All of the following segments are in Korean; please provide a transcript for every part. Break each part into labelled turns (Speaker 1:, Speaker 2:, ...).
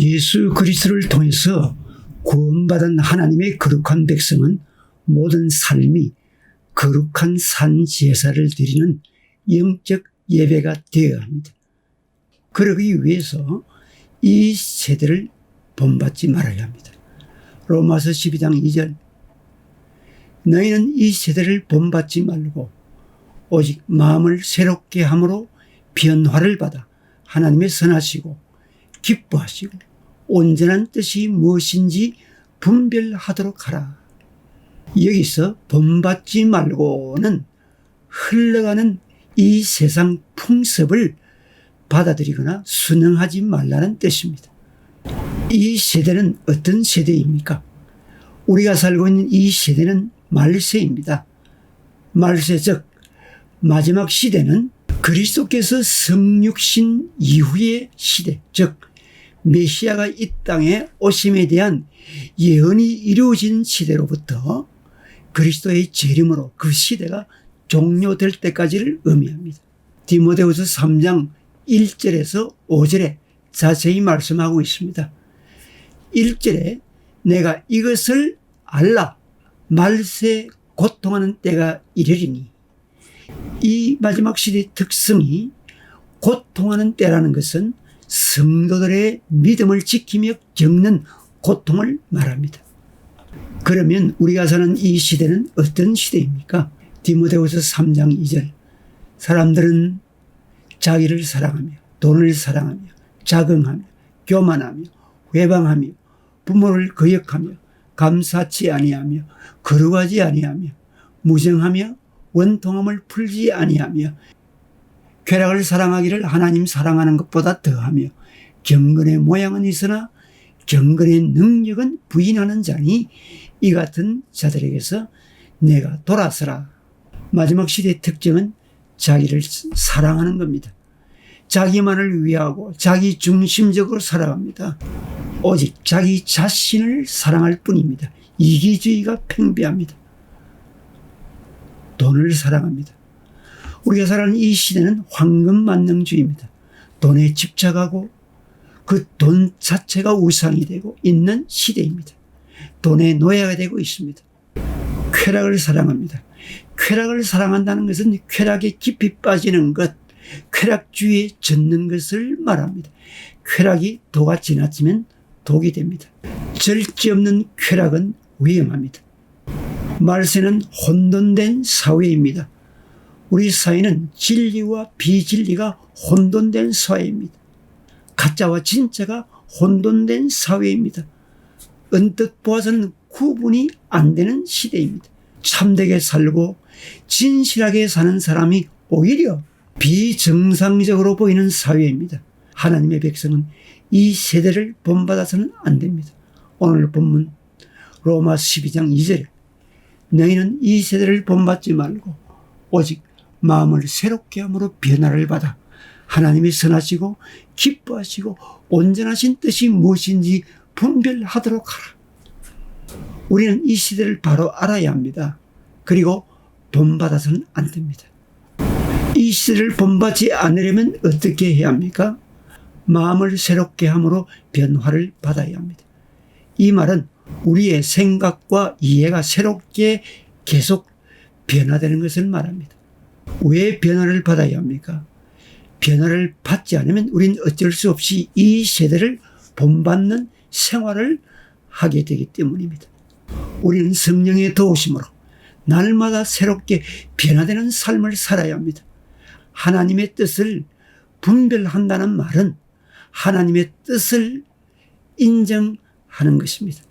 Speaker 1: 예수 그리스도를 통해서 구원받은 하나님의 거룩한 백성은 모든 삶이 거룩한 산 제사를 드리는 영적 예배가 되어야 합니다. 그러기 위해서 이 세대를 본받지 말아야 합니다. 로마서 12장 2절 너희는 이 세대를 본받지 말고 오직 마음을 새롭게 함으로 변화를 받아 하나님의 선하시고 기뻐하시고 온전한 뜻이 무엇인지 분별하도록 하라. 여기서 본받지 말고는 흘러가는 이 세상 풍습을 받아들이거나 순응하지 말라는 뜻입니다. 이 세대는 어떤 세대입니까? 우리가 살고 있는 이 세대는 말세입니다. 말세 즉 마지막 시대는 그리스도께서 성육신 이후의 시대, 즉 메시아가 이 땅에 오심에 대한 예언이 이루어진 시대로부터 그리스도의 재림으로 그 시대가 종료될 때까지를 의미합니다. 디모데후서 3장 1절에서 5절에 자세히 말씀하고 있습니다. 1절에 내가 이것을 알라 말세 고통하는 때가 이르리니, 이 마지막 시대의 특성이 고통하는 때라는 것은 성도들의 믿음을 지키며 겪는 고통을 말합니다. 그러면 우리가 사는 이 시대는 어떤 시대입니까? 디모데후서 3장 2절 사람들은 자기를 사랑하며 돈을 사랑하며 자긍하며 교만하며 회방하며 부모를 거역하며 감사치 아니하며 거룩하지 아니하며 무정하며 원통함을 풀지 아니하며 쾌락을 사랑하기를 하나님 사랑하는 것보다 더하며 경건의 모양은 있으나 경건의 능력은 부인하는 자니 이 같은 자들에게서 내가 돌아서라. 마지막 시대의 특징은 자기를 사랑하는 겁니다. 자기만을 위하고 자기 중심적으로 살아갑니다. 오직 자기 자신을 사랑할 뿐입니다. 이기주의가 팽배합니다. 돈을 사랑합니다. 우리가 살아가는 이 시대는 황금만능주의입니다. 돈에 집착하고 그 돈 자체가 우상이 되고 있는 시대입니다. 돈의 노예가 되고 있습니다. 쾌락을 사랑합니다. 쾌락을 사랑한다는 것은 쾌락에 깊이 빠지는 것, 쾌락주의에 젖는 것을 말합니다. 쾌락이 도가 지나치면 독이 됩니다. 절제 없는 쾌락은 위험합니다. 말세는 혼돈된 사회입니다. 우리 사회는 진리와 비진리가 혼돈된 사회입니다. 가짜와 진짜가 혼돈된 사회입니다. 언뜻 보아서는 구분이 안 되는 시대입니다. 참되게 살고 진실하게 사는 사람이 오히려 비정상적으로 보이는 사회입니다. 하나님의 백성은 이 세대를 본받아서는 안 됩니다. 오늘 본문 로마 12장 2절에 너희는 이 세대를 본받지 말고 오직 마음을 새롭게 함으로 변화를 받아 하나님이 선하시고 기뻐하시고 온전하신 뜻이 무엇인지 분별하도록 하라. 우리는 이 시대를 바로 알아야 합니다. 그리고 본받아서는 안 됩니다. 이 시대를 본받지 않으려면 어떻게 해야 합니까? 마음을 새롭게 함으로 변화를 받아야 합니다. 이 말은 우리의 생각과 이해가 새롭게 계속 변화되는 것을 말합니다. 왜 변화를 받아야 합니까? 변화를 받지 않으면 우리는 어쩔 수 없이 이 세대를 본받는 생활을 하게 되기 때문입니다. 우리는 성령의 도우심으로 날마다 새롭게 변화되는 삶을 살아야 합니다. 하나님의 뜻을 분별한다는 말은 하나님의 뜻을 인정하는 것입니다.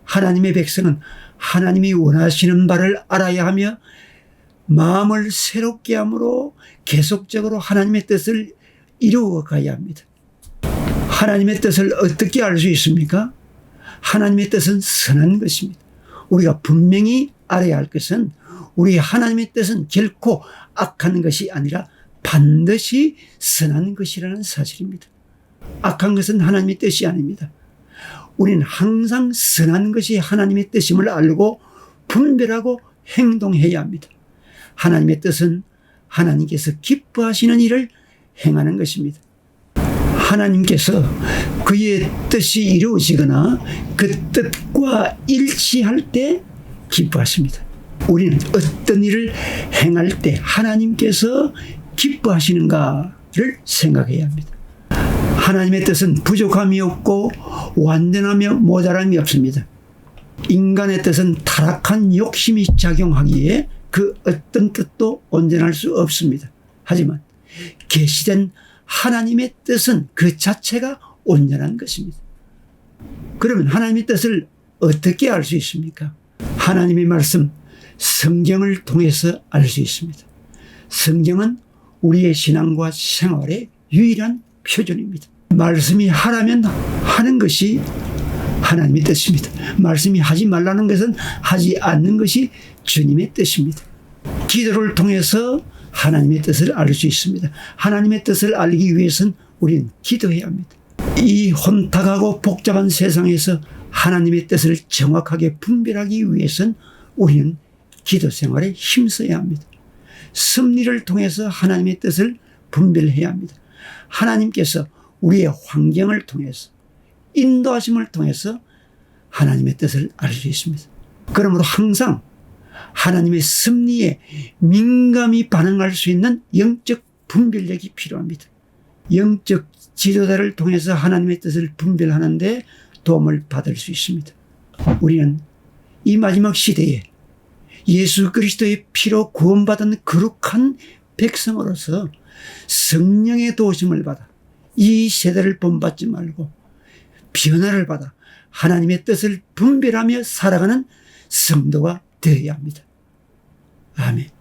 Speaker 1: 하나님의 백성은 하나님이 원하시는 바를 알아야 하며 마음을 새롭게 함으로 계속적으로 하나님의 뜻을 이루어 가야 합니다. 하나님의 뜻을 어떻게 알 수 있습니까? 하나님의 뜻은 선한 것입니다. 우리가 분명히 알아야 할 것은 우리 하나님의 뜻은 결코 악한 것이 아니라 반드시 선한 것이라는 사실입니다. 악한 것은 하나님의 뜻이 아닙니다. 우리는 항상 선한 것이 하나님의 뜻임을 알고 분별하고 행동해야 합니다. 하나님의 뜻은 하나님께서 기뻐하시는 일을 행하는 것입니다. 하나님께서 그의 뜻이 이루어지거나 그 뜻과 일치할 때 기뻐하십니다. 우리는 어떤 일을 행할 때 하나님께서 기뻐하시는가를 생각해야 합니다. 하나님의 뜻은 부족함이 없고 완전하며 모자람이 없습니다. 인간의 뜻은 타락한 욕심이 작용하기에 그 어떤 뜻도 온전할 수 없습니다. 하지만 계시된 하나님의 뜻은 그 자체가 온전한 것입니다. 그러면 하나님의 뜻을 어떻게 알 수 있습니까? 하나님의 말씀, 성경을 통해서 알 수 있습니다. 성경은 우리의 신앙과 생활의 유일한 표준입니다. 말씀이 하라면 하는 것이 하나님의 뜻입니다. 말씀이 하지 말라는 것은 하지 않는 것이 주님의 뜻입니다. 기도를 통해서 하나님의 뜻을 알 수 있습니다. 하나님의 뜻을 알기 위해서는 우리는 기도해야 합니다. 이 혼탁하고 복잡한 세상에서 하나님의 뜻을 정확하게 분별하기 위해서는 우리는 기도 생활에 힘써야 합니다. 섭리를 통해서 하나님의 뜻을 분별해야 합니다. 하나님께서 우리의 환경을 통해서 인도하심을 통해서 하나님의 뜻을 알 수 있습니다. 그러므로 항상 하나님의 섭리에 민감히 반응할 수 있는 영적 분별력이 필요합니다. 영적 지도자를 통해서 하나님의 뜻을 분별하는데 도움을 받을 수 있습니다. 우리는 이 마지막 시대에 예수 그리스도의 피로 구원받은 거룩한 백성으로서 성령의 도우심을 받아 이 세대를 본받지 말고 변화를 받아 하나님의 뜻을 분별하며 살아가는 성도가 되어야 합니다. 아멘.